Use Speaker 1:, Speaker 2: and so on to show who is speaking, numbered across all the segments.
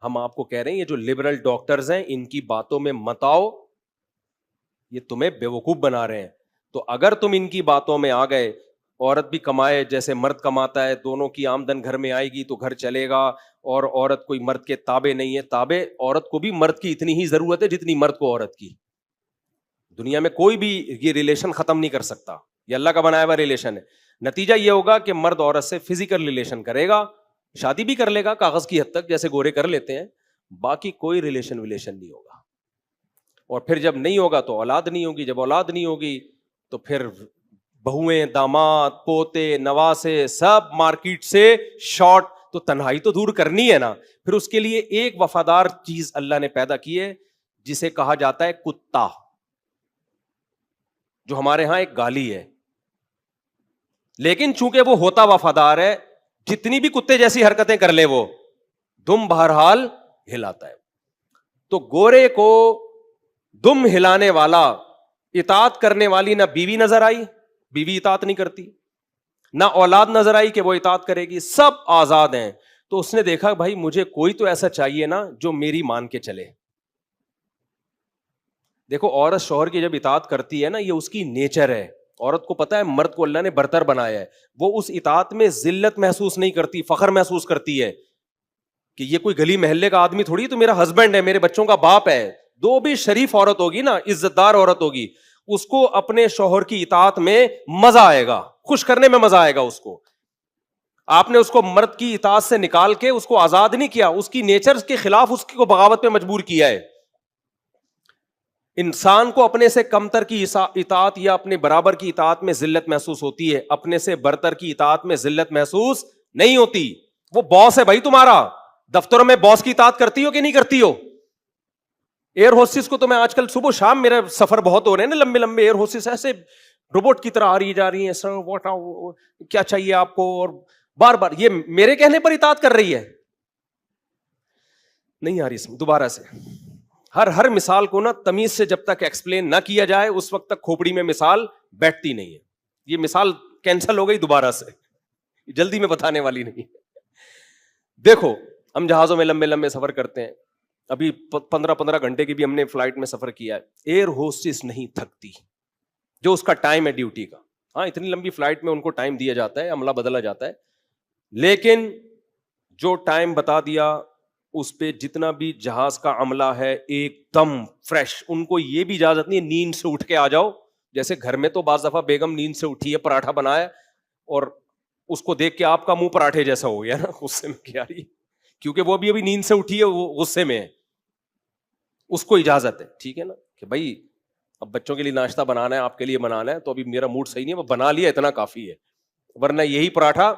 Speaker 1: ہم آپ کو کہہ رہے ہیں یہ جو لبرل ڈاکٹرز ہیں ان کی باتوں میں مت آؤ, یہ تمہیں بیوقوف بنا رہے ہیں. تو اگر تم ان کی باتوں میں آ گئے, عورت بھی کمائے جیسے مرد کماتا ہے, دونوں کی آمدن گھر میں آئے گی تو گھر چلے گا, اور عورت کوئی مرد کے تابع نہیں ہے. تابع عورت کو بھی مرد کی اتنی ہی ضرورت ہے جتنی مرد کو عورت کی. دنیا میں کوئی بھی یہ ریلیشن ختم نہیں کر سکتا, یہ اللہ کا بنایا ہوا ریلیشن ہے. نتیجہ یہ ہوگا کہ مرد عورت سے فزیکل ریلیشن کرے گا, شادی بھی کر لے گا کاغذ کی حد تک جیسے گورے کر لیتے ہیں, باقی کوئی ریلیشن نہیں ہوگا. اور پھر جب نہیں ہوگا تو اولاد نہیں ہوگی, جب اولاد نہیں ہوگی تو پھر بہویں, داماد, پوتے, نواسے سب مارکیٹ سے شارٹ. تو تنہائی تو دور کرنی ہے نا. پھر اس کے لیے ایک وفادار چیز اللہ نے پیدا کی ہے جسے کہا جاتا ہے کتا, جو ہمارے ہاں ایک گالی ہے, لیکن چونکہ وہ ہوتا وفادار ہے, جتنی بھی کتے جیسی حرکتیں کر لے وہ دم بہرحال ہلاتا ہے. تو گورے کو دم ہلانے والا, اطاعت کرنے والی نہ بیوی نظر آئی, بیوی اطاعت نہیں کرتی, نہ اولاد نظر آئی کہ وہ اطاعت کرے گی, سب آزاد ہیں. تو اس نے دیکھا بھائی مجھے کوئی تو ایسا چاہیے نا جو میری مان کے چلے. دیکھو عورت شوہر کی جب اطاعت کرتی ہے نا, یہ اس کی نیچر ہے. عورت کو پتا ہے مرد کو اللہ نے برتر بنایا ہے, وہ اس اطاعت میں ذلت محسوس نہیں کرتی, فخر محسوس کرتی ہے کہ یہ کوئی گلی محلے کا آدمی تھوڑی, تو میرا ہسبینڈ ہے, میرے بچوں کا باپ ہے. دو بھی شریف عورت ہوگی نا, عزت دار عورت ہوگی, اس کو اپنے شوہر کی اطاعت میں مزہ آئے گا, خوش کرنے میں مزہ آئے گا اس کو. آپ نے اس کو مرد کی اطاعت سے نکال کے اس کو آزاد نہیں کیا, اس کی نیچر کے خلاف اس کو بغاوت پہ مجبور کیا ہے. انسان کو اپنے سے کمتر کی اطاعت یا اپنے برابر کی اطاعت میں ذلت محسوس ہوتی ہے, اپنے سے برتر کی اطاعت میں ذلت محسوس نہیں ہوتی. وہ باس ہے بھائی تمہارا, دفتروں میں باس کی اطاعت کرتی ہو کہ نہیں کرتی ہو؟ ایئر ہوسٹس کو تو میں آج کل صبح شام میرے سفر بہت ہو رہے ہیں نا, لمبے لمبے ایئر ہوسٹس ایسے روبوٹ کی طرح آ رہی جا رہی ہیں, سر واٹ کیا چاہیے آپ کو, اور بار بار یہ میرے کہنے پر اطاعت کر رہی ہے. نہیں آ رہی سمجھ دوبارہ سے. ہر مثال کو نا تمیز سے جب تک ایکسپلین نہ کیا جائے اس وقت تک کھوپڑی میں مثال بیٹھتی نہیں ہے. یہ مثال کینسل ہو گئی دوبارہ سے, جلدی میں بتانے والی نہیں. دیکھو ہم جہازوں میں لمبے لمبے سفر کرتے ہیں, ابھی 15 گھنٹے کی بھی ہم نے فلائٹ میں سفر کیا ہے. ایئر ہوسٹس نہیں تھکتی, جو اس کا ٹائم ہے ڈیوٹی کا. ہاں اتنی لمبی فلائٹ میں ان کو ٹائم دیا جاتا ہے, عملہ بدلا جاتا ہے, لیکن جو ٹائم بتا دیا اس پہ جتنا بھی جہاز کا عملہ ہے ایک دم فریش. ان کو یہ بھی اجازت نہیں ہے نیند سے اٹھ کے آ جاؤ, جیسے گھر میں تو بعض دفعہ بیگم نیند سے اٹھی ہے, پراٹھا بنایا اور اس کو دیکھ کے آپ کا منہ پراٹھے جیسا ہو گیا نا, غصے میں کیا رہی, کیونکہ وہ بھی ابھی نیند سے اٹھی ہے, وہ غصے میں ہے. اس کو اجازت ہے, ٹھیک ہے نا, کہ بھائی اب بچوں کے لیے ناشتہ بنانا ہے, آپ کے لیے بنانا ہے, تو ابھی میرا موڈ صحیح نہیں ہے, وہ بنا لیا اتنا کافی ہے, ورنہ یہی پراٹھا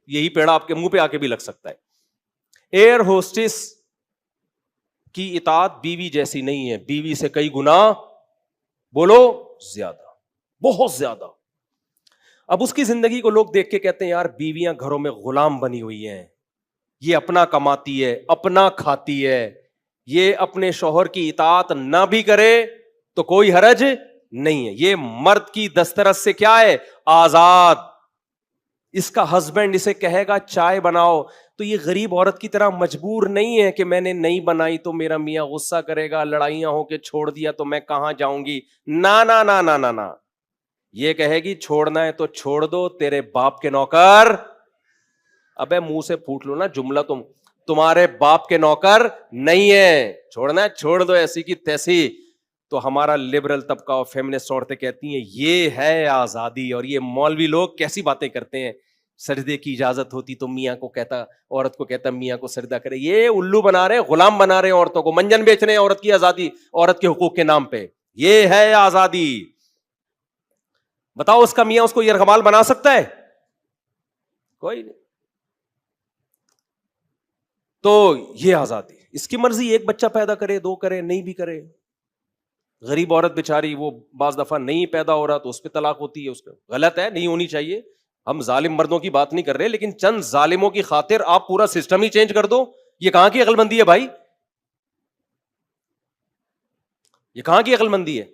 Speaker 1: یہی پیڑا آپ کے منہ پہ آ کے بھی لگ سکتا ہے. ایئر ہوسٹس کی اطاعت بیوی جیسی نہیں ہے, بیوی سے کئی گنا بولو زیادہ, بہت زیادہ. اب اس کی زندگی کو لوگ دیکھ کے کہتے ہیں یار بیویاں گھروں میں غلام بنی ہوئی ہیں, یہ اپنا کماتی ہے, اپنا کھاتی ہے, یہ اپنے شوہر کی اطاعت نہ بھی کرے تو کوئی حرج نہیں ہے, یہ مرد کی دسترس سے کیا ہے, آزاد. اس کا ہسبینڈ اسے کہے گا چائے بناؤ تو یہ غریب عورت کی طرح مجبور نہیں ہے کہ میں نے نہیں بنائی تو میرا میاں غصہ کرے گا, لڑائیاں ہو کے چھوڑ دیا تو میں کہاں جاؤں گی. نا نا نا نا نا نا, یہ کہے گی چھوڑنا ہے تو چھوڑ دو, تیرے باپ کے نوکر. ابے منہ سے پھوٹ لو نا جملہ, تمہارے باپ کے نوکر نہیں ہے, چھوڑنا ہے چھوڑ دو ایسی کی تیسی. تو ہمارا لبرل طبقہ اور فیمنسٹ عورتیں کہتی ہیں یہ ہے آزادی, اور یہ مولوی لوگ کیسی باتیں کرتے ہیں, سجدے کی اجازت ہوتی تو میاں کو کہتا, عورت کو کہتا میاں کو سجدہ کرے. یہ الو بنا رہے ہیں, غلام بنا رہے ہیں عورتوں کو, منجن بیچ رہے ہیں عورت کی آزادی, عورت کے حقوق کے نام پہ. یہ ہے آزادی. بتاؤ اس کا میاں اس کو یرغمال بنا سکتا ہے؟ کوئی نہیں. تو یہ آزادی, اس کی مرضی, ایک بچہ پیدا کرے, دو کرے, نہیں بھی کرے. غریب عورت بیچاری وہ بعض دفعہ نہیں پیدا ہو رہا تو اس پہ طلاق ہوتی ہے, اس پہ غلط ہے, نہیں ہونی چاہیے. ہم ظالم مردوں کی بات نہیں کر رہے, لیکن چند ظالموں کی خاطر آپ پورا سسٹم ہی چینج کر دو, یہ کہاں کی عقل مندی ہے بھائی, یہ کہاں کی عقل مندی ہے.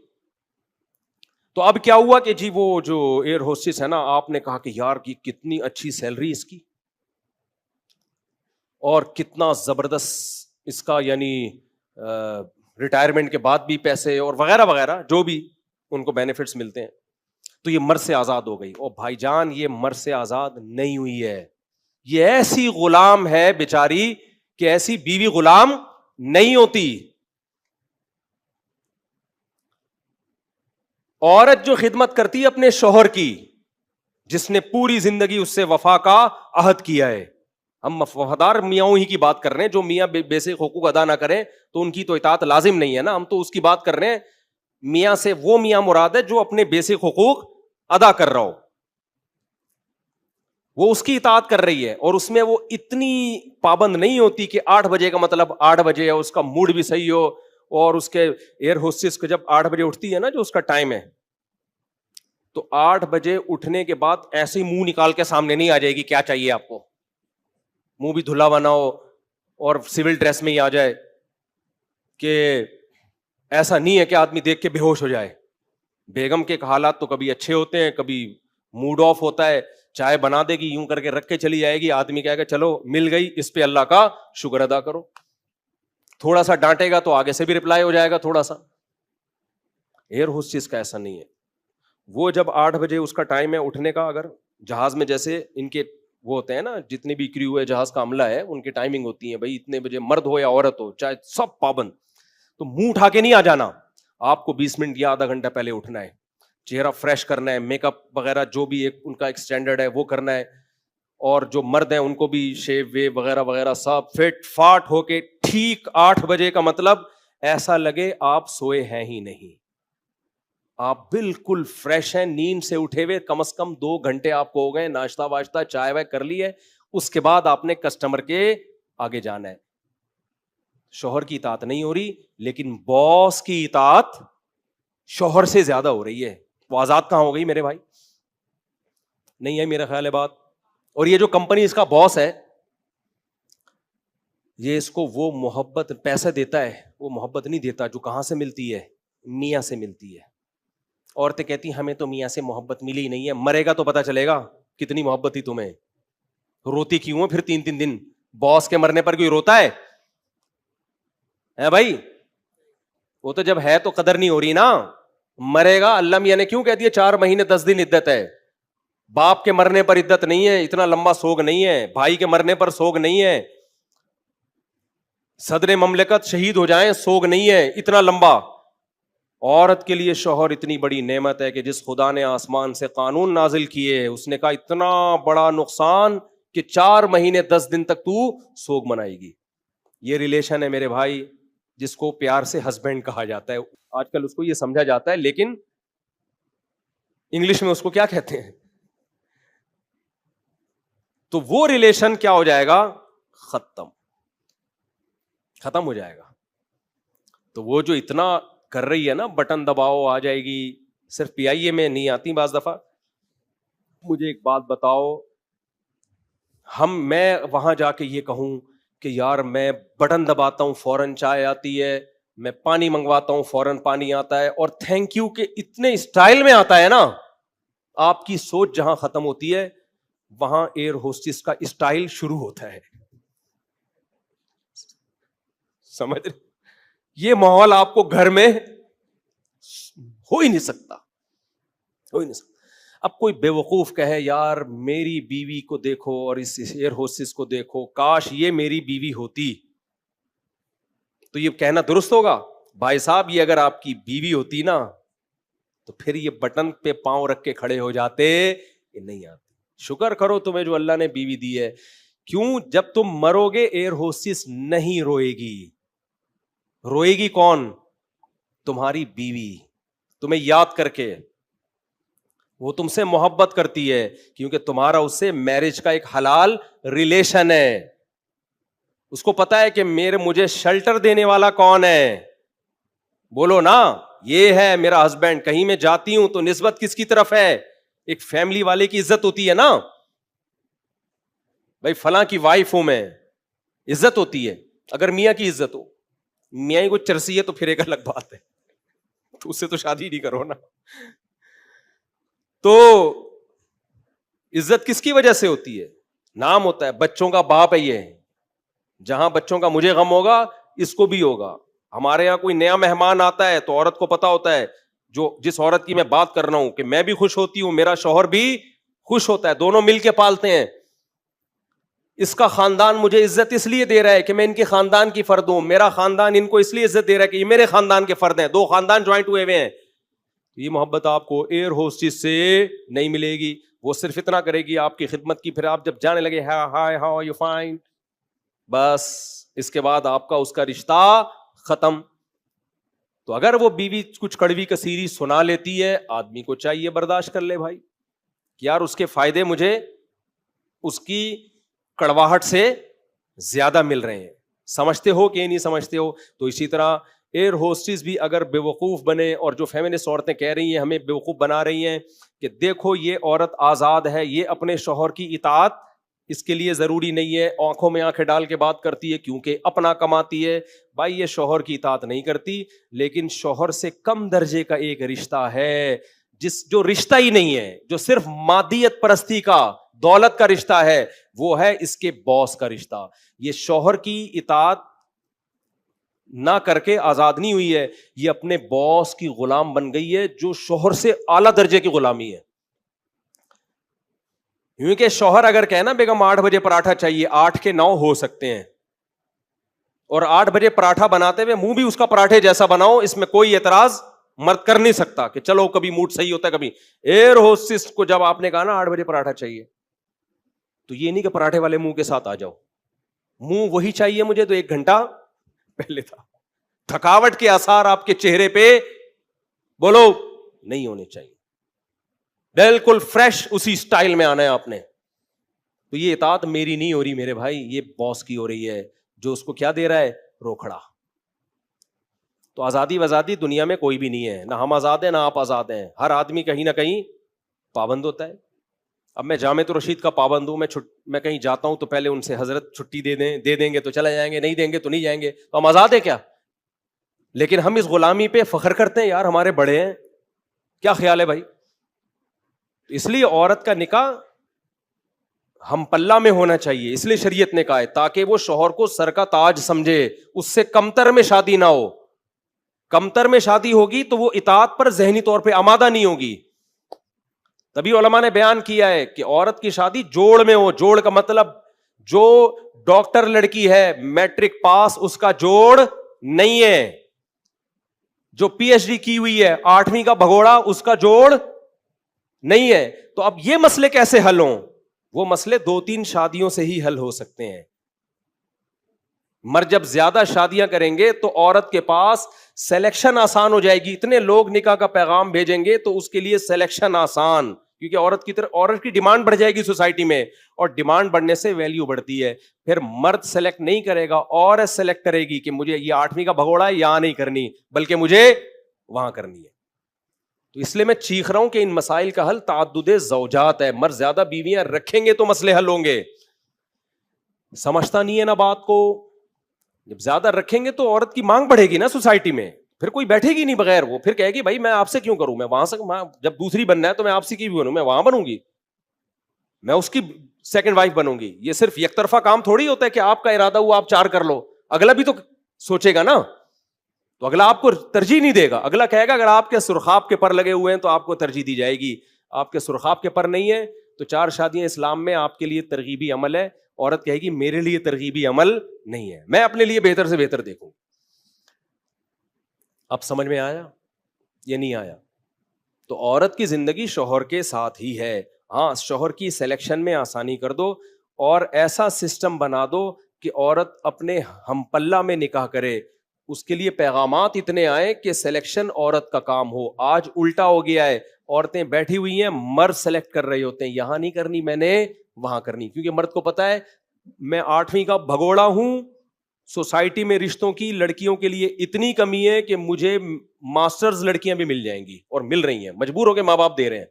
Speaker 1: تو اب کیا ہوا کہ جی وہ جو ایئر ہوسٹس ہے نا, آپ نے کہا کہ یار کی کتنی اچھی سیلری اس کی, اور کتنا زبردست اس کا یعنی ریٹائرمنٹ کے بعد بھی پیسے اور وغیرہ وغیرہ جو بھی ان کو بینیفٹس ملتے ہیں. تو یہ مرض سے آزاد ہو گئی. اور بھائی جان یہ مرض سے آزاد نہیں ہوئی ہے, یہ ایسی غلام ہے بیچاری کہ ایسی بیوی غلام نہیں ہوتی. عورت جو خدمت کرتی ہے اپنے شوہر کی, جس نے پوری زندگی اس سے وفا کا عہد کیا ہے. ہم وفادار میاں ہی کی بات کر رہے ہیں, جو میاں بیسک حقوق ادا نہ کریں تو ان کی تو اطاعت لازم نہیں ہے نا. ہم تو اس کی بات کر رہے ہیں, میاں سے وہ میاں مراد ہے جو اپنے بیسک حقوق ادا کر رہا ہو, وہ اس کی اطاعت کر رہی ہے. اور اس میں وہ اتنی پابند نہیں ہوتی کہ 8 بجے کا مطلب 8 بجے ہے, اس کا موڈ بھی صحیح ہو. اور اس کے ایئر ہوسٹس کو جب 8 بجے اٹھتی ہے نا, جو اس کا ٹائم ہے, تو 8 بجے اٹھنے کے بعد ایسے ہی منہ نکال کے سامنے نہیں آ جائے گی کیا چاہیے آپ کو, منہ بھی دھلا بنا ہو اور سول ڈریس میں ہی آ جائے, کہ ایسا نہیں ہے کہ آدمی دیکھ کے بے ہوش ہو جائے. بیگم کے حالات تو کبھی اچھے ہوتے ہیں, کبھی موڈ آف ہوتا ہے, چائے بنا دے گی یوں کر کے رکھ کے چلی جائے گی, آدمی کہے گا چلو مل گئی, اس پہ اللہ کا شکر ادا کرو. تھوڑا سا ڈانٹے گا تو آگے سے بھی رپلائی ہو جائے گا تھوڑا سا. ایئر ہوسٹس کا ایسا نہیں ہے. وہ جب 8 بجے اس کا ٹائم ہے اٹھنے کا, اگر جہاز میں جیسے ان کے وہ ہوتے ہیں نا, جتنے بھی کریو ہے جہاز کا عملہ ہے, ان کی ٹائمنگ ہوتی ہے بھائی اتنے بجے, مرد ہو یا عورت ہو چاہے سب پابند. تو منہ اٹھا کے نہیں آ جانا, آپ کو 20 منٹ یا آدھا گھنٹہ پہلے اٹھنا ہے, چہرہ فریش کرنا ہے, میک اپ وغیرہ جو بھی ایک ان کا ایک اسٹینڈرڈ ہے وہ کرنا ہے. اور جو مرد ہیں ان کو بھی شیو ویو وغیرہ وغیرہ سب فٹ فاٹ ہو کے ٹھیک 8 بجے کا مطلب ایسا لگے آپ سوئے ہیں ہی نہیں, آپ بالکل فریش ہیں, نیند سے اٹھے ہوئے, کم از کم 2 گھنٹے آپ کو ہو گئے, ناشتہ واشتہ چائے وائے کر لی ہے, اس کے بعد آپ نے کسٹمر کے آگے جانا ہے. شوہر کی اطاعت نہیں ہو رہی, لیکن باس کی اطاعت شوہر سے زیادہ ہو رہی ہے. وہ آزاد کہاں ہو گئی میرے بھائی؟ نہیں ہے میرا خیال ہے بات. اور یہ جو کمپنی اس کا باس ہے, یہ اس کو وہ محبت پیسہ دیتا ہے, وہ محبت نہیں دیتا جو کہاں سے ملتی ہے, میاں سے ملتی ہے. عورتیں کہتی ہمیں تو میاں سے محبت ملی ہی نہیں ہے, مرے گا تو پتا چلے گا کتنی محبت تھی تمہیں. روتی کیوں ہے پھر 3 دن؟ باس کے مرنے پر کوئی روتا ہے بھائی؟ وہ تو جب ہے تو قدر نہیں ہو رہی نا, مرے گا. اللہ میاں نے کیوں کہہ دیا 4 مہینے 10 دن عدت ہے؟ باپ کے مرنے پر عدت نہیں ہے, اتنا لمبا سوگ نہیں ہے. بھائی کے مرنے پر سوگ نہیں ہے. صدر مملکت شہید ہو جائیں سوگ نہیں ہے اتنا لمبا. عورت کے لیے شوہر اتنی بڑی نعمت ہے کہ جس خدا نے آسمان سے قانون نازل کیے, اس نے کہا اتنا بڑا نقصان کہ 4 مہینے 10 دن تک تو سوگ منائے گی. یہ ریلیشن ہے میرے بھائی, جس کو پیار سے ہسبینڈ کہا جاتا ہے. آج کل اس کو یہ سمجھا جاتا ہے, لیکن انگلش میں اس کو کیا کہتے ہیں؟ تو وہ ریلیشن کیا ہو جائے گا؟ ختم ہو جائے گا. تو وہ جو اتنا کر رہی ہے نا, بٹن دباؤ آ جائے گی, صرف پی آئی اے میں نہیں آتی بعض دفعہ. مجھے ایک بات بتاؤ, میں وہاں جا کے یہ کہوں کہ یار میں بٹن دباتا ہوں فوراً چائے آتی ہے, میں پانی منگواتا ہوں فوراً پانی آتا ہے, اور تھینک یو کہ اتنے اسٹائل میں آتا ہے نا, آپ کی سوچ جہاں ختم ہوتی ہے وہاں ایئر ہوسٹس کا اسٹائل شروع ہوتا ہے. سمجھ رہے؟ یہ ماحول آپ کو گھر میں ہو ہی نہیں سکتا, ہو ہی نہیں سکتا. اب کوئی بے وقوف کہے یار میری بیوی کو دیکھو اور اس ایئر ہوسٹس کو دیکھو, کاش یہ میری بیوی ہوتی, تو یہ کہنا درست ہوگا؟ بھائی صاحب یہ اگر آپ کی بیوی ہوتی نا تو پھر یہ بٹن پہ پاؤں رکھ کے کھڑے ہو جاتے, یہ نہیں آتے. شکر کرو تمہیں جو اللہ نے بیوی دی ہے. کیوں؟ جب تم مرو گے ایئر ہوسٹس نہیں روئے گی. روئے گی کون؟ تمہاری بیوی, تمہیں یاد کر کے. وہ تم سے محبت کرتی ہے کیونکہ تمہارا اس سے میرج کا ایک حلال ریلیشن ہے. اس کو پتا ہے کہ مجھے شیلٹر دینے والا کون ہے. بولو نا, یہ ہے میرا ہسبینڈ. کہیں میں جاتی ہوں تو نسبت کس کی طرف ہے؟ ایک فیملی والے کی عزت ہوتی ہے نا بھائی, فلاں کی وائف ہوں میں, عزت ہوتی ہے. اگر میاں کی عزت ہو, میاں ہی کو چرسی ہے تو پھر ایک الگ بات ہے, تو اس سے تو شادی نہیں کرو نا. تو عزت کس کی وجہ سے ہوتی ہے؟ نام ہوتا ہے, بچوں کا باپ ہے یہ. جہاں بچوں کا مجھے غم ہوگا اس کو بھی ہوگا. ہمارے یہاں کوئی نیا مہمان آتا ہے تو عورت کو پتا ہوتا ہے, جو جس عورت کی میں بات کر رہا ہوں, کہ میں بھی خوش ہوتی ہوں, میرا شوہر بھی خوش ہوتا ہے, دونوں مل کے پالتے ہیں. اس کا خاندان مجھے عزت اس لیے دے رہا ہے کہ میں ان کے خاندان کی فرد ہوں, میرا خاندان ان کو اس لیے عزت دے رہا ہے کہ یہ میرے خاندان کے فرد ہیں, دو خاندان جوائنٹ ہوئے ہوئے ہیں. یہ محبت آپ کو ایئر ہوسٹس سے نہیں ملے گی. وہ صرف اتنا کرے گی آپ کی خدمت کی, پھر آپ جب جانے لگے ہائی ہاؤ یو فائن, بس اس کے بعد آپ کا اس کا رشتہ ختم. تو اگر وہ بیوی کچھ کڑوی کثیری سنا لیتی ہے, آدمی کو چاہیے برداشت کر لے بھائی, کہ یار اس کے فائدے مجھے اس کی کڑواہٹ سے زیادہ مل رہے ہیں. سمجھتے ہو کہ نہیں سمجھتے ہو؟ تو اسی طرح ایئر ہوسٹس بھی اگر بے وقوف بنے, اور جو فیمنسٹ عورتیں کہہ رہی ہیں ہمیں بے وقوف بنا رہی ہیں کہ دیکھو یہ عورت آزاد ہے, یہ اپنے شوہر کی اطاعت اس کے لیے ضروری نہیں ہے, آنکھوں میں آنکھیں ڈال کے بات کرتی ہے کیونکہ اپنا کماتی ہے. بھائی یہ شوہر کی اطاعت نہیں کرتی, لیکن شوہر سے کم درجے کا ایک رشتہ ہے, جو رشتہ ہی نہیں ہے, جو صرف مادیت پرستی کا, دولت کا رشتہ ہے, وہ ہے اس کے باس کا رشتہ. یہ شوہر کی اطاعت نہ کر کے آزاد نہیں ہوئی ہے, یہ اپنے باس کی غلام بن گئی ہے, جو شوہر سے اعلیٰ درجے کی غلامی ہے. کیونکہ شوہر اگر کہنا بیگم 8 بجے پراٹھا چاہیے, 8 کے 9 ہو سکتے ہیں, اور 8 بجے پراٹھا بناتے ہوئے منہ بھی اس کا پراٹھے جیسا بناؤ, اس میں کوئی اعتراض مرد کر نہیں سکتا کہ چلو کبھی موڈ صحیح ہوتا ہے کبھی. ایئر ہوسٹس کو جب آپ نے کہا نا 8 بجے پراٹھا چاہیے, تو یہ نہیں کہ پراٹھے والے منہ کے ساتھ آ جاؤ, منہ وہی چاہیے مجھے تو 1 گھنٹہ پہلے تھا. تھکاوٹ کے آثار آپ کے چہرے پہ بولو نہیں ہونے چاہیے, بالکل فریش اسی سٹائل میں آنا ہے آپ نے. تو یہ اطاعت میری نہیں ہو رہی میرے بھائی, یہ باس کی ہو رہی ہے, جو اس کو کیا دے رہا ہے, روکھڑا. تو آزادی وزادی دنیا میں کوئی بھی نہیں ہے, نہ ہم آزاد ہیں نہ آپ آزاد ہیں. ہر آدمی کہیں نہ کہیں پابند ہوتا ہے. اب میں جامعۃ الرشید کا پابند ہوں, میں کہیں جاتا ہوں تو پہلے ان سے حضرت چھٹی دے دیں گے تو چلے جائیں گے, نہیں دیں گے تو نہیں جائیں گے, تو ہم آزاد ہیں کیا؟ لیکن ہم اس غلامی پہ فخر کرتے ہیں, یار ہمارے بڑے ہیں. کیا خیال ہے بھائی؟ اس لیے عورت کا نکاح ہم پلہ میں ہونا چاہیے, اس لیے شریعت نے کہا ہے, تاکہ وہ شوہر کو سر کا تاج سمجھے, اس سے کمتر میں شادی نہ ہو. کمتر میں شادی ہوگی تو وہ اطاعت پر ذہنی طور پہ آمادہ نہیں ہوگی. تبھی علماء نے بیان کیا ہے کہ عورت کی شادی جوڑ میں ہو. جوڑ کا مطلب جو ڈاکٹر لڑکی ہے میٹرک پاس, اس کا جوڑ نہیں ہے. جو پی ایچ ڈی کی ہوئی ہے 8ویں کا بھگوڑا, اس کا جوڑ نہیں ہے. تو اب یہ مسئلے کیسے حل ہوں؟ وہ مسئلے 2-3 شادیوں سے ہی حل ہو سکتے ہیں. مرد جب زیادہ شادیاں کریں گے تو عورت کے پاس سلیکشن آسان ہو جائے گی. اتنے لوگ نکاح کا پیغام بھیجیں گے تو اس کے لیے سلیکشن آسان, کیونکہ عورت کی ڈیمانڈ بڑھ جائے گی سوسائٹی میں, اور ڈیمانڈ بڑھنے سے ویلیو بڑھتی ہے. پھر مرد سلیکٹ نہیں کرے گا, عورت سلیکٹ کرے گی کہ مجھے یہ 8ویں کا بھگوڑا ہے یہاں نہیں کرنی, بلکہ مجھے وہاں کرنی ہے. تو اس لیے میں چیخ رہا ہوں کہ ان مسائل کا حل تعدد زوجات ہے. مرد زیادہ بیویاں رکھیں گے تو مسئلے حل ہوں گے. سمجھتا نہیں ہے نا بات کو. جب زیادہ رکھیں گے تو عورت کی مانگ بڑھے گی نا سوسائٹی میں, پھر کوئی بیٹھے گی نہیں بغیر. وہ پھر کہے گی بھائی میں آپ سے کیوں کروں, میں وہاں سے جب دوسری بننا ہے تو میں آپ سے کی بھی بنوں, میں وہاں بنوں گی, میں اس کی سیکنڈ وائف بنوں گی. یہ صرف یک طرفہ کام تھوڑی ہوتا ہے کہ آپ کا ارادہ ہوا آپ 4 کر لو. اگلا بھی تو سوچے گا نا, تو اگلا آپ کو ترجیح نہیں دے گا. اگلا کہے گا اگر آپ کے سرخاب کے پر لگے ہوئے ہیں تو آپ کو ترجیح دی جائے گی, آپ کے سرخاب کے پر نہیں ہے تو 4 شادیاں اسلام میں آپ کے لیے ترغیبی عمل ہے. عورت کہے گی میرے لیے ترغیبی عمل نہیں ہے, میں اپنے لیے بہتر سے بہتر دیکھوں. اب سمجھ میں آیا یہ نہیں آیا؟ تو عورت کی زندگی شوہر کے ساتھ ہی ہے. ہاں شوہر کی سلیکشن میں آسانی کر دو, اور ایسا سسٹم بنا دو کہ عورت اپنے ہم پلہ میں نکاح کرے. اس کے لیے پیغامات اتنے آئے کہ سلیکشن عورت کا کام ہو. آج الٹا ہو گیا ہے, عورتیں بیٹھی ہوئی ہیں, مرد سلیکٹ کر رہے ہوتے ہیں, یہاں نہیں کرنی میں نے وہاں کرنی, کیونکہ مرد کو پتا ہے میں 8ویں کا بھگوڑا ہوں. سوسائٹی میں رشتوں کی لڑکیوں کے لیے اتنی کمی ہے کہ مجھے ماسٹرز لڑکیاں بھی مل جائیں گی, اور مل رہی ہیں, مجبور ہو کے ماں باپ دے رہے ہیں.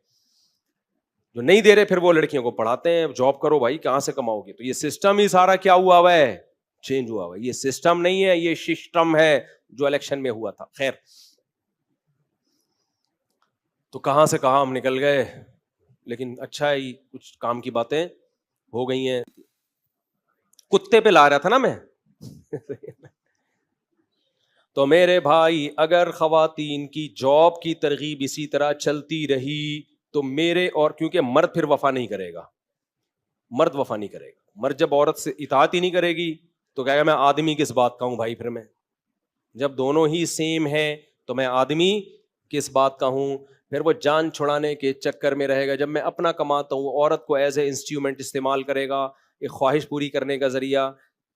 Speaker 1: جو نہیں دے رہے پھر وہ لڑکیوں کو پڑھاتے ہیں, جاب کرو بھائی کہاں سے کماؤ گے. تو یہ سسٹم ہی سارا کیا ہوا ہوا ہے, چینج ہوا ہوا ہے. یہ سسٹم نہیں ہے, یہ سسٹم ہے جو الیکشن میں ہوا تھا. خیر, تو کہاں سے کہاں ہم نکل گئے, لیکن اچھا ہے کچھ کام کی باتیں ہو گئی ہیں. کتے پہ لا رہا تھا نا میں تو میرے بھائی اگر خواتین کی جاب کی ترغیب اسی طرح چلتی رہی تو میرے اور کیونکہ مرد پھر وفا نہیں کرے گا, مرد وفا نہیں کرے گا. مرد جب عورت سے اطاعت ہی نہیں کرے گی تو کہے گا میں آدمی کس بات کا ہوں بھائی. پھر میں جب دونوں ہی سیم ہیں تو میں آدمی کس بات کا ہوں. پھر وہ جان چھڑانے کے چکر میں رہے گا. جب میں اپنا کماتا ہوں عورت کو ایز اے انسٹرومنٹ استعمال کرے گا, ایک خواہش پوری کرنے کا ذریعہ.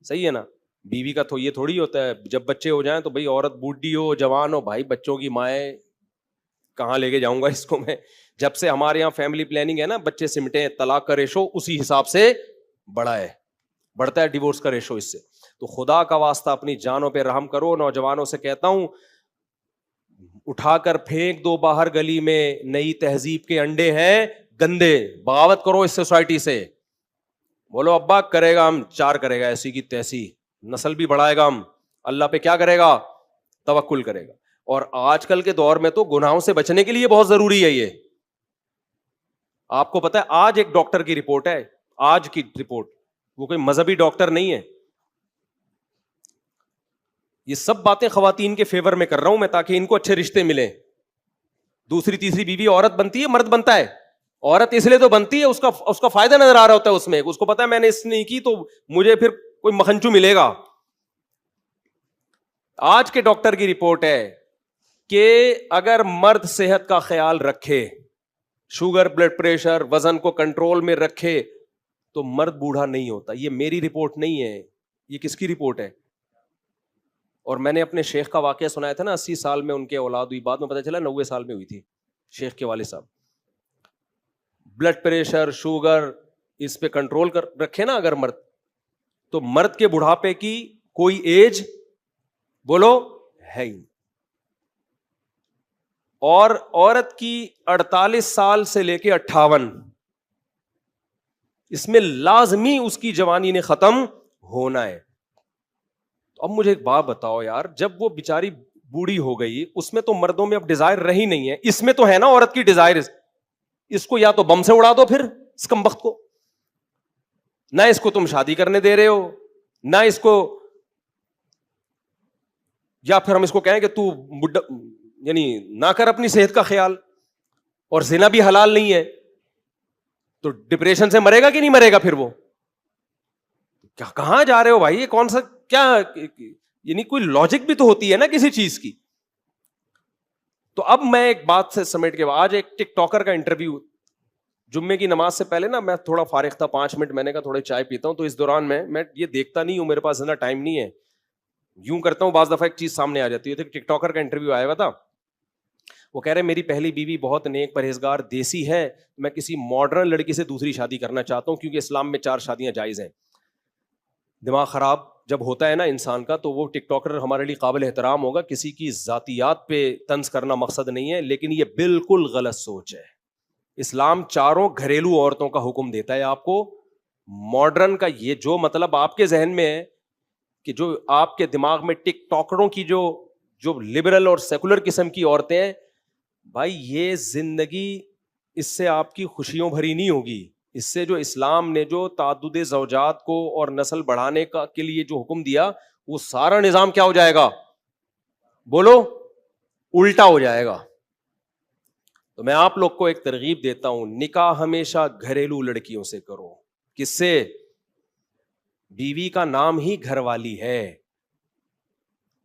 Speaker 1: صحیح ہے نا. بیوی کا تو یہ تھوڑی ہوتا ہے جب بچے ہو جائیں تو بھائی عورت بوڑھی ہو جوان ہو, بھائی بچوں کی مائیں کہاں لے کے جاؤں گا اس کو میں. جب سے ہمارے یہاں فیملی پلاننگ ہے نا, بچے سمٹے, طلاق کا ریشو اسی حساب سے بڑا ہے, بڑھتا ہے ڈیورس کا ریشو اس سے. تو خدا کا واسطہ اپنی جانوں پہ رحم کرو. نوجوانوں سے کہتا ہوں اٹھا کر پھینک دو باہر گلی میں, نئی تہذیب کے انڈے ہیں گندے, بغاوت کرو اس سوسائٹی سے. بولو ابا کرے گا ہم چار کرے گا ایسی کی تیسی, نسل بھی بڑھائے گا ہم, اللہ پہ کیا کرے گا توکل کرے گا. اور آج کل کے دور میں تو گناہوں سے بچنے کے لیے بہت ضروری ہے یہ. آپ کو پتا ہے آج ایک ڈاکٹر کی رپورٹ ہے, آج کی رپورٹ, وہ کوئی مذہبی ڈاکٹر نہیں ہے, یہ سب باتیں خواتین کے فیور میں کر رہا ہوں میں تاکہ ان کو اچھے رشتے ملیں. دوسری تیسری بیوی عورت بنتی ہے مرد بنتا ہے. عورت اس لیے تو بنتی ہے اس کا فائدہ نظر آ رہا ہوتا ہے اس میں, اس کو پتا ہے میں نے اس نہیں کی تو مجھے پھر کوئی مکھنچو ملے گا. آج کے ڈاکٹر کی رپورٹ ہے کہ اگر مرد صحت کا خیال رکھے, شوگر بلڈ پریشر وزن کو کنٹرول میں رکھے تو مرد بوڑھا نہیں ہوتا. یہ میری رپورٹ نہیں ہے, یہ کس کی رپورٹ ہے؟ اور میں نے اپنے شیخ کا واقعہ سنایا تھا نا, 80 سال میں ان کے اولاد ہوئی, بعد میں پتہ چلا 90 سال میں ہوئی تھی. شیخ کے والد صاحب بلڈ پریشر شوگر اس پہ کنٹرول کر رکھے نا اگر مرد, تو مرد کے بڑھاپے کی کوئی ایج بولو ہے ہی. اور عورت کی 48 سال سے لے کے 58, اس میں لازمی اس کی جوانی نے ختم ہونا ہے. اب مجھے ایک بات بتاؤ یار, جب وہ بیچاری بوڑھی ہو گئی اس میں تو مردوں میں اب ڈیزائر رہی نہیں ہے, اس میں تو ہے نا عورت کی ڈیزائر. اس کو یا تو بم سے اڑا دو پھر اس کمبخت کو, نہ اس کو تم شادی کرنے دے رہے ہو, نہ اس کو, یا پھر ہم اس کو کہیں کہ تو یعنی نہ کر اپنی صحت کا خیال, اور زنا بھی حلال نہیں ہے تو ڈپریشن سے مرے گا کہ نہیں مرے گا پھر وہ. کہاں جا رہے ہو بھائی, یہ کون سا کیا, یعنی کوئی لاجک بھی تو ہوتی ہے نا کسی چیز کی. تو اب میں ایک بات سے سمیٹ کے, آج ایک ٹک ٹاکر کا انٹرویو, جمعے کی نماز سے پہلے نا میں تھوڑا فارغ تھا 5 منٹ, میں نے کہا تھوڑے چائے پیتا ہوں, تو اس دوران میں یہ دیکھتا نہیں ہوں, میرے پاس اتنا ٹائم نہیں ہے, یوں کرتا ہوں بعض دفعہ ایک چیز سامنے آ جاتی ہے. ٹک ٹاکر کا انٹرویو آیا ہوا تھا, وہ کہہ رہے میری پہلی بیوی بہت نیک پرہیزگار دیسی ہے, میں کسی ماڈرن لڑکی سے دوسری شادی کرنا چاہتا ہوں کیونکہ اسلام میں 4 شادیاں جائز ہیں. دماغ خراب جب ہوتا ہے نا انسان کا تو وہ ٹک ٹاکر ہمارے لیے قابل احترام ہوگا, کسی کی ذاتیات پہ طنز کرنا مقصد نہیں ہے, لیکن یہ بالکل غلط سوچ ہے. اسلام 4 گھریلو عورتوں کا حکم دیتا ہے آپ کو. ماڈرن کا یہ جو مطلب آپ کے ذہن میں ہے کہ جو آپ کے دماغ میں ٹک ٹاکروں کی جو لبرل اور سیکولر قسم کی عورتیں ہیں, بھائی یہ زندگی اس سے آپ کی خوشیوں بھری نہیں ہوگی. اس سے جو اسلام نے جو تعدد زوجات کو اور نسل بڑھانے کا کے لیے جو حکم دیا, وہ سارا نظام کیا ہو جائے گا بولو, الٹا ہو جائے گا. تو میں آپ لوگ کو ایک ترغیب دیتا ہوں, نکاح ہمیشہ گھریلو لڑکیوں سے کرو. کس سے؟ بیوی کا نام ہی گھر والی ہے.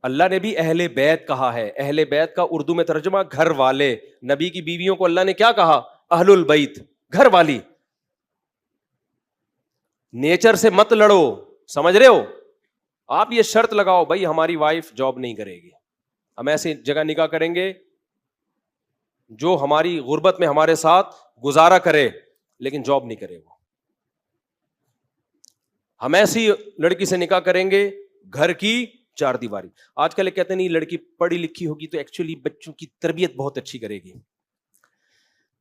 Speaker 1: اللہ نے بھی اہل بیت کہا ہے, اہل بیت کا اردو میں ترجمہ گھر والے. نبی کی بیویوں کو اللہ نے کیا کہا؟ اہل البیت, گھر والی. نیچر سے مت لڑو, سمجھ رہے ہو؟ آپ یہ شرط لگاؤ بھائی ہماری وائف جاب نہیں کرے گی, ہم ایسی جگہ نکاح کریں گے جو ہماری غربت میں ہمارے ساتھ گزارا کرے لیکن جاب نہیں کرے. وہ ہم ایسی لڑکی سے نکاح کریں گے گھر کی 4 دیواری. آج کل کہتے ہیں نہیں لڑکی پڑھی لکھی ہوگی تو ایکچولی بچوں کی تربیت بہت اچھی کرے گی.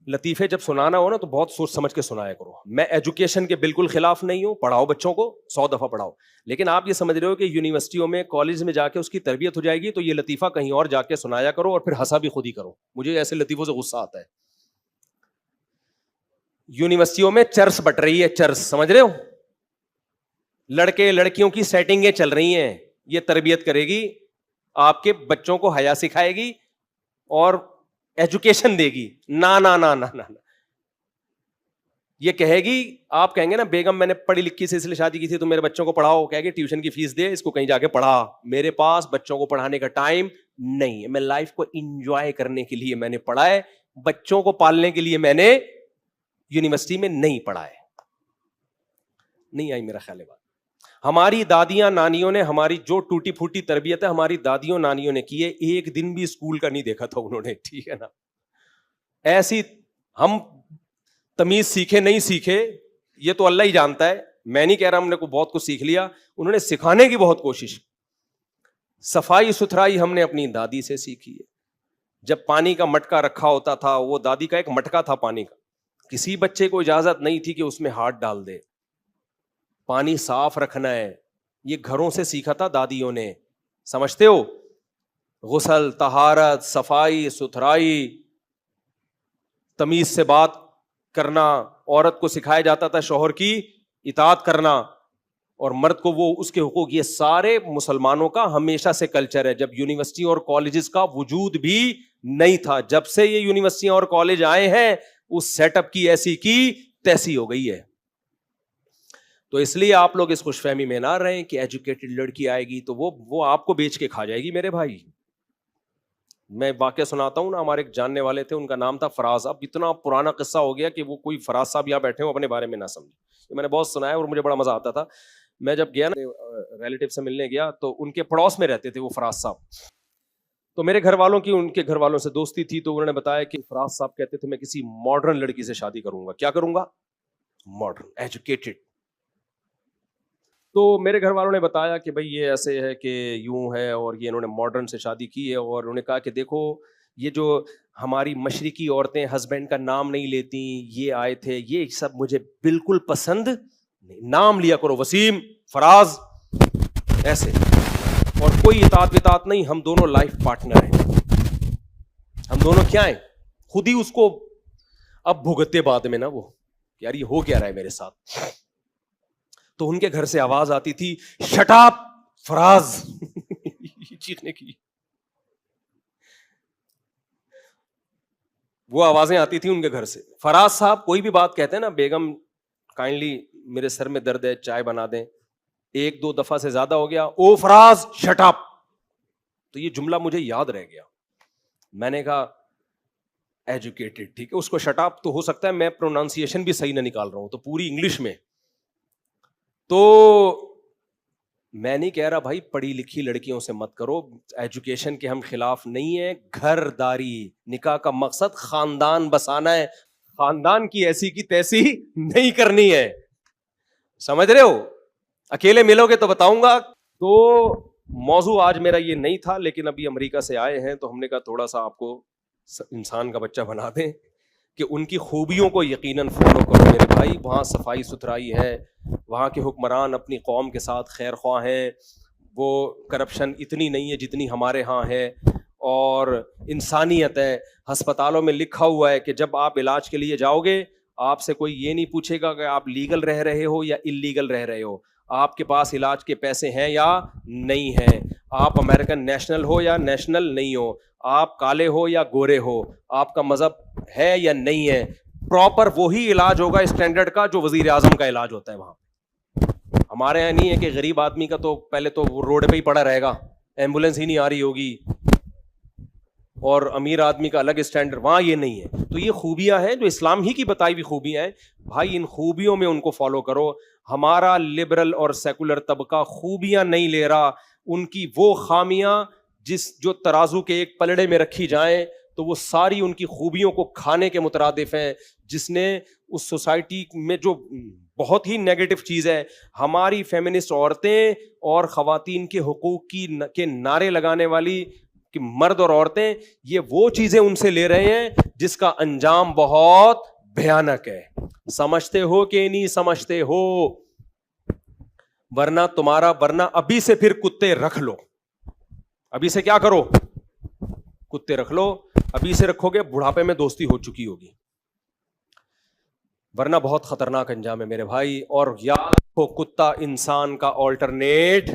Speaker 1: لطیفے جب سنانا ہو نا تو بہت سوچ سمجھ کے سنایا کرو. میں ایجوکیشن کے بالکل خلاف نہیں ہوں, پڑھاؤ بچوں کو 100 دفعہ پڑھاؤ, لیکن آپ یہ سمجھ رہے ہو کہ یونیورسٹیوں میں کالج میں جا کے اس کی تربیت ہو جائے گی تو یہ لطیفہ کہیں اور جا کے سنایا کرو اور پھر ہنسا بھی خود ہی کرو. مجھے ایسے لطیفوں سے غصہ آتا ہے. یونیورسٹیوں میں چرس بٹ رہی ہے, چرس, سمجھ رہے ہو, لڑکے لڑکیوں کی سیٹنگیں چل رہی ہیں, یہ تربیت کرے گی. آپ کے بچوں کو حیا سکھائے گی اور ایجوکیشن دے گی؟ نا نا نا نا نا، یہ کہے گی، آپ کہیں گے نا بیگم میں نے پڑھی لکھی سے اس لیے شادی کی تھی تو میرے بچوں کو پڑھاؤ، کہے گی ٹیوشن کی فیس دے، اس کو کہیں جا کے پڑھا، میرے پاس بچوں کو پڑھانے کا ٹائم نہیں ہے، میں لائف کو انجوائے کرنے کے لیے میں نے پڑھا ہے، بچوں کو پالنے کے لیے میں نے یونیورسٹی میں نہیں پڑھا ہے۔ نہیں آئی میرا خیال ہے بات؟ ہماری دادیاں نانیوں نے ہماری جو ٹوٹی پھوٹی تربیت ہے ہماری دادیوں نانیوں نے کی ہے، ایک دن بھی اسکول کا نہیں دیکھا تھا انہوں نے، ٹھیک ہے نا؟ ایسی ہم تمیز سیکھے نہیں سیکھے یہ تو اللہ ہی جانتا ہے، میں نہیں کہہ رہا ہم نے کو بہت کچھ سیکھ لیا، انہوں نے سکھانے کی بہت کوشش۔ صفائی ستھرائی ہم نے اپنی دادی سے سیکھی ہے، جب پانی کا مٹکا رکھا ہوتا تھا، وہ دادی کا ایک مٹکا تھا پانی کا، کسی بچے کو اجازت نہیں تھی کہ اس میں ہاتھ ڈال دے، پانی صاف رکھنا ہے، یہ گھروں سے سیکھا تھا دادیوں نے، سمجھتے ہو؟ غسل، طہارت، صفائی ستھرائی، تمیز سے بات کرنا، عورت کو سکھایا جاتا تھا شوہر کی اطاعت کرنا اور مرد کو وہ اس کے حقوق، یہ سارے مسلمانوں کا ہمیشہ سے کلچر ہے، جب یونیورسٹی اور کالجز کا وجود بھی نہیں تھا، جب سے یہ یونیورسٹیاں اور کالج آئے ہیں اس سیٹ اپ کی ایسی کی تیسی ہو گئی ہے۔ تو اس لیے آپ لوگ اس خوش فہمی میں نہ رہیں کہ ایجوکیٹڈ لڑکی آئے گی تو وہ آپ کو بیچ کے کھا جائے گی۔ میرے بھائی میں واقعہ سناتا ہوں نا، ہمارے ایک جاننے والے تھے، ان کا نام تھا فراز، اب اتنا پرانا قصہ ہو گیا کہ وہ کوئی فراز صاحب یہاں بیٹھے ہوں اپنے بارے میں نہ سمجھے، یہ میں نے بہت سنا ہے اور مجھے بڑا مزہ آتا تھا۔ میں جب گیا نا ریلیٹیو سے ملنے گیا تو ان کے پڑوس میں رہتے تھے وہ فراز صاحب، تو میرے گھر والوں کی ان کے گھر والوں سے دوستی تھی، تو انہوں نے بتایا کہ فراز صاحب کہتے تھے میں کسی ماڈرن لڑکی سے شادی کروں گا۔ کیا کروں گا؟ Modern, educated. تو میرے گھر والوں نے بتایا کہ بھائی یہ ایسے ہے کہ یوں ہے، اور یہ انہوں نے ماڈرن سے شادی کی ہے، اور انہوں نے کہا کہ دیکھو یہ جو ہماری مشرقی عورتیں ہسبینڈ کا نام نہیں لیتی، یہ آئے تھے، یہ سب مجھے بالکل پسند نہیں، نام لیا کرو وسیم، فراز، ایسے، اور کوئی اطاعت وطاعت نہیں، ہم دونوں لائف پارٹنر ہیں، ہم دونوں کیا ہیں، خود ہی اس کو اب بھگتے بعد میں نا وہ یار یہ ہو کیا رہا ہے میرے ساتھ۔ تو ان کے گھر سے آواز آتی تھی شٹ اپ فراز چیخنے کی، وہ آوازیں آتی تھی ان کے گھر سے۔ فراز صاحب کوئی بھی بات کہتے ہیں نا، بیگم کائنڈلی میرے سر میں درد ہے چائے بنا دیں، ایک دو دفعہ سے زیادہ ہو گیا، او فراز شٹ اپ، تو یہ جملہ مجھے یاد رہ گیا۔ میں نے کہا ایجوکیٹڈ، ٹھیک ہے، اس کو شٹ اپ تو ہو سکتا ہے میں پروننسیشن بھی صحیح نہ نکال رہا ہوں تو پوری انگلش میں، تو میں نہیں کہہ رہا بھائی پڑھی لکھی لڑکیوں سے مت کرو، ایجوکیشن کے ہم خلاف نہیں ہیں، گھر داری، نکاح کا مقصد خاندان بسانا ہے، خاندان کی ایسی کی تیسی نہیں کرنی ہے، سمجھ رہے ہو؟ اکیلے ملو گے تو بتاؤں گا۔ تو موضوع آج میرا یہ نہیں تھا، لیکن ابھی امریکہ سے آئے ہیں تو ہم نے کہا تھوڑا سا آپ کو انسان کا بچہ بنا دیں کہ ان کی خوبیوں کو یقیناً فالو کرو میرے بھائی۔ وہاں صفائی ستھرائی ہے، وہاں کے حکمران اپنی قوم کے ساتھ خیر خواہ ہیں، وہ کرپشن اتنی نہیں ہے جتنی ہمارے ہاں ہے، اور انسانیت ہے۔ ہسپتالوں میں لکھا ہوا ہے کہ جب آپ علاج کے لیے جاؤ گے آپ سے کوئی یہ نہیں پوچھے گا کہ آپ لیگل رہ رہے ہو یا انلیگل رہ رہے ہو، آپ کے پاس علاج کے پیسے ہیں یا نہیں ہیں، آپ امریکن نیشنل ہو یا نیشنل نہیں ہو، آپ کالے ہو یا گورے ہو، آپ کا مذہب ہے یا نہیں ہے، پراپر وہی علاج ہوگا اسٹینڈرڈ کا جو وزیر اعظم کا علاج ہوتا ہے وہاں۔ ہمارے یہاں نہیں ہے کہ غریب آدمی کا تو پہلے تو روڈ پہ ہی پڑا رہے گا، ایمبولینس ہی نہیں آ رہی ہوگی، اور امیر آدمی کا الگ اسٹینڈرڈ، وہاں یہ نہیں ہے۔ تو یہ خوبیاں ہیں جو اسلام ہی کی بتائی ہوئی خوبیاں ہیں بھائی، ان خوبیوں میں ان کو فالو کرو۔ ہمارا لبرل اور سیکولر طبقہ خوبیاں نہیں لے رہا، ان کی وہ خامیاں جو ترازو کے ایک پلڑے میں رکھی جائیں تو وہ ساری ان کی خوبیوں کو کھانے کے مترادف ہیں، جس نے اس سوسائٹی میں جو بہت ہی نیگیٹو چیز ہے، ہماری فیمنسٹ عورتیں اور خواتین کے حقوق کے نعرے لگانے والی کہ مرد اور عورتیں، یہ وہ چیزیں ان سے لے رہے ہیں جس کا انجام بہت بھیانک ہے۔ سمجھتے ہو کہ نہیں سمجھتے ہو؟ ورنہ ابھی سے پھر کتے رکھ لو، ابھی سے کیا کرو؟ کتے رکھ لو، ابھی سے رکھو گے بڑھاپے میں دوستی ہو چکی ہوگی، ورنہ بہت خطرناک انجام ہے میرے بھائی۔ اور یاد رکھو کتا انسان کا آلٹرنیٹ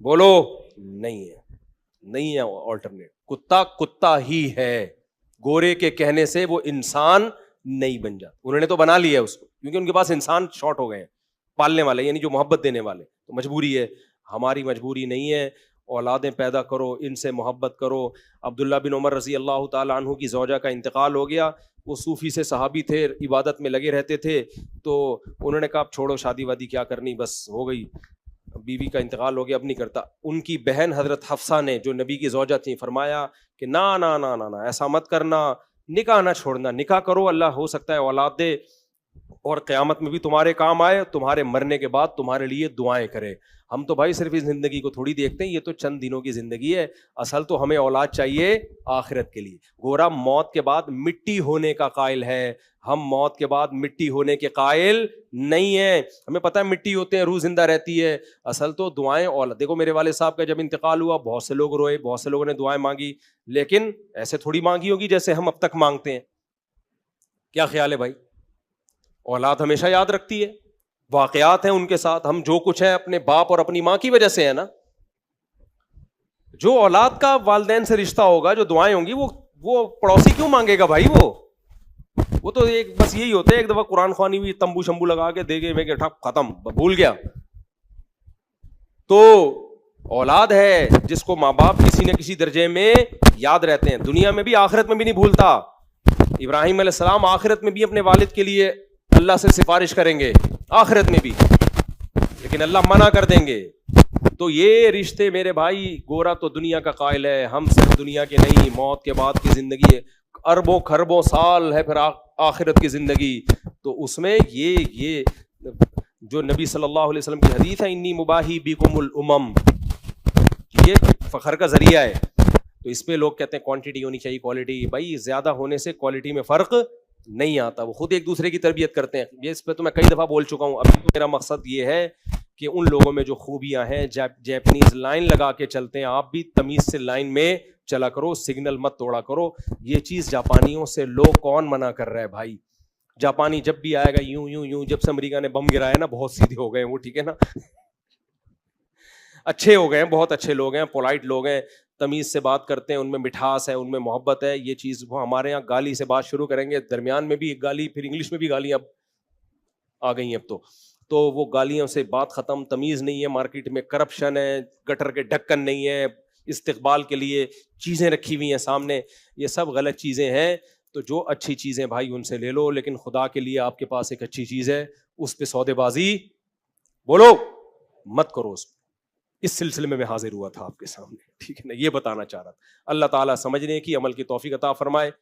Speaker 1: بولو نہیں ہے، نہیں ہے آلٹرنیٹ. کتا کتا ہی ہے, گورے کے کہنے سے وہ انسان نہیں بن جاتا. انہوں نے تو بنا لیا ہے اس کو, کیونکہ ان کے پاس انسان شارٹ ہو گئے ہیں پالنے والے, یعنی جو محبت دینے والے. تو مجبوری ہے, ہماری مجبوری نہیں ہے. اولادیں پیدا کرو, ان سے محبت کرو. عبداللہ بن عمر رضی اللہ تعالیٰ عنہ کی زوجہ کا انتقال ہو گیا. وہ صوفی سے صحابی تھے, عبادت میں لگے رہتے تھے. تو انہوں نے کہا چھوڑو شادی وادی کیا کرنی, بس ہو گئی, بیوی کا انتقال ہو گیا, اب نہیں کرتا. ان کی بہن حضرت حفصہ نے, جو نبی کی زوجہ تھیں, فرمایا کہ نا نا نا نا نا, ایسا مت کرنا, نکاح نہ چھوڑنا, نکاح کرو, اللہ ہو سکتا ہے اولاد دے اور قیامت میں بھی تمہارے کام آئے, تمہارے مرنے کے بعد تمہارے لیے دعائیں کرے. ہم تو بھائی صرف اس زندگی کو تھوڑی دیکھتے ہیں, یہ تو چند دنوں کی زندگی ہے, اصل تو ہمیں اولاد چاہیے آخرت کے لیے. گورا موت کے بعد مٹی ہونے کا قائل ہے, ہم موت کے بعد مٹی ہونے کے قائل نہیں ہیں. ہمیں پتہ ہے مٹی ہوتے ہیں, روح زندہ رہتی ہے, اصل تو دعائیں اولاد. دیکھو میرے والد صاحب کا جب انتقال ہوا, بہت سے لوگ روئے, بہت سے لوگوں نے دعائیں مانگی, لیکن ایسے تھوڑی مانگی ہوگی جیسے ہم اب تک مانگتے ہیں. کیا خیال ہے بھائی؟ اولاد ہمیشہ یاد رکھتی ہے, واقعات ہیں ان کے ساتھ. ہم جو کچھ ہیں اپنے باپ اور اپنی ماں کی وجہ سے ہے نا. جو اولاد کا والدین سے رشتہ ہوگا, جو دعائیں ہوں گی, وہ پڑوسی کیوں مانگے گا بھائی؟ وہ تو ایک بس یہی ہوتا ہے, ایک دفعہ قرآن خوانی ہوئی, تمبو شمبو لگا کے دے گئے, میں کہ ختم, بھول گیا. تو اولاد ہے جس کو ماں باپ کسی نہ کسی درجے میں یاد رہتے ہیں, دنیا میں بھی آخرت میں بھی نہیں بھولتا. ابراہیم علیہ السلام آخرت میں بھی اپنے والد کے لیے اللہ سے سفارش کریں گے, آخرت میں بھی, لیکن اللہ منع کر دیں گے. تو یہ رشتے میرے بھائی, گورا تو دنیا کا قائل ہے, ہم صرف دنیا کے نہیں, موت کے بعد کی زندگی ہے, اربوں خربوں سال ہے پھر آخرت کی زندگی. تو اس میں یہ جو نبی صلی اللہ علیہ وسلم کی حدیث ہے, انی مباہی بکم الامم, یہ فخر کا ذریعہ ہے. تو اس میں لوگ کہتے ہیں کوانٹٹی ہونی چاہیے, کوالٹی. بھائی زیادہ ہونے سے کوالٹی میں فرق نہیں آتا, وہ خود ایک دوسرے کی تربیت کرتے ہیں. یہ اس پہ تو میں کئی دفعہ بول چکا ہوں. ابھی تو میرا مقصد یہ ہے کہ ان لوگوں میں جو خوبیاں ہیں, جیپنیز لائن لگا کے چلتے ہیں, آپ بھی تمیز سے لائن میں چلا کرو, سگنل مت توڑا کرو. یہ چیز جاپانیوں سے لوگ کون منع کر رہا ہے بھائی؟ جاپانی جب بھی آئے گا یوں یوں یوں, جب سے امریکہ نے بم گرایا نا, بہت سیدھے ہو گئے وہ, ٹھیک ہے نا, اچھے ہو گئے ہیں, بہت اچھے لوگ ہیں, پولائٹ لوگ ہیں, تمیز سے بات کرتے ہیں, ان میں مٹھاس ہے, ان میں محبت ہے. یہ چیز وہ ہمارے یہاں گالی سے بات شروع کریں گے, درمیان میں بھی ایک گالی, پھر انگلش میں بھی گالیاں اب آ گئی ہیں. اب تو وہ گالیوں سے بات ختم. تمیز نہیں ہے, مارکیٹ میں کرپشن ہے, گٹر کے ڈھکن نہیں ہے, استقبال کے لیے چیزیں رکھی ہوئی ہیں سامنے, یہ سب غلط چیزیں ہیں. تو جو اچھی چیزیں بھائی ان سے لے لو, لیکن خدا کے لیے آپ کے پاس ایک اچھی چیز ہے, اس پہ سودے بازی بولو مت کرو. اس سلسلے میں حاضر ہوا تھا آپ کے سامنے, ٹھیک ہے نا, یہ بتانا چاہ رہا تھا. اللہ تعالیٰ سمجھنے کی, عمل کی توفیق عطا فرمائے.